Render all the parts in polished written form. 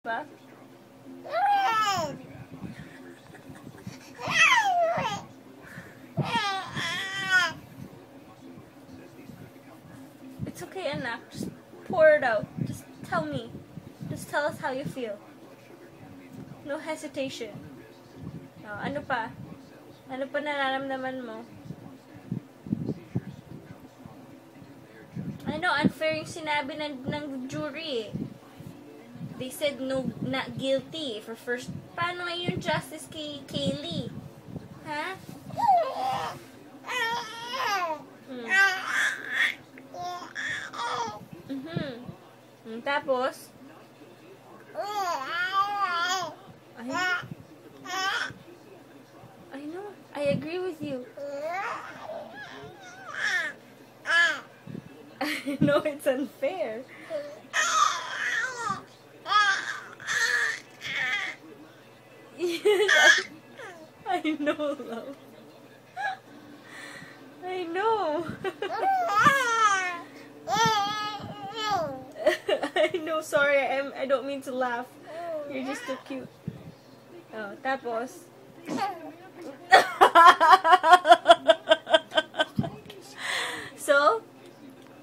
ba? It's okay, anak. Just pour it out. Just tell me. Just tell us how you feel. No hesitation. Oh, ano pa? Ano pa nararamdaman mo? I know, unfair yung sinabi ng jury eh. They said no, not guilty for first. Paano ngayon justice kay Kaylee? Ha? Tapos? I know. I agree with you. I know it's unfair. Yes, I know, love. I know. I know, sorry, I don't mean to laugh. You're just too cute. Oh, tapos. So,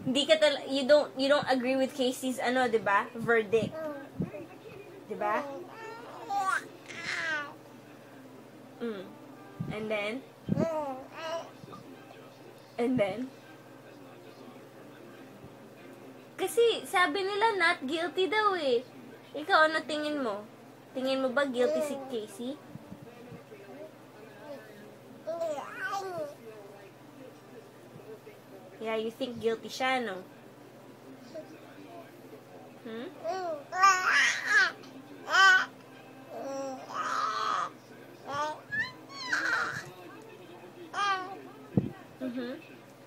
you don't agree with Casey's diba? Verdict. Diba? And then? Kasi, sabi nila not guilty daw eh. Ikaw, ano tingin mo? Tingin mo ba guilty si Casey? Yeah, you think guilty siya, no?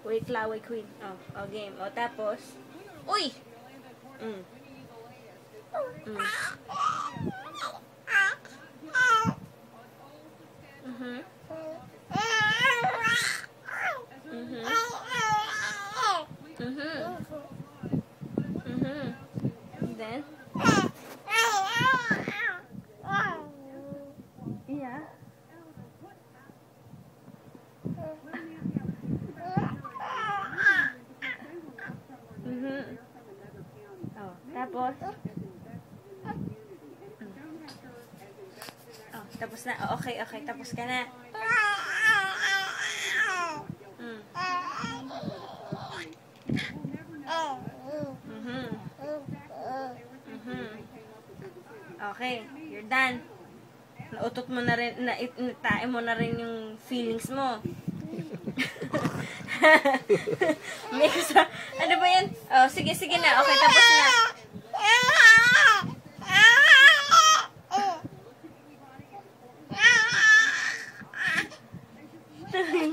Wait, flower queen. Oh, game. O, tapos. Uy! And then? Yeah. Oh, tapos? Oh, tapos na. Oh, okay, tapos ka na. Okay, you're done. Nautot mo na rin, natae mo na rin yung feelings mo. May ano ba yan? Oh, sige na. Okay, tapos na.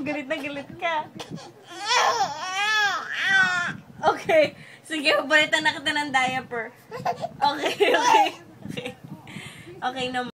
Galit na galit ka. Okay. Sige, pabalitan na kita ng diaper. Okay. Okay, no.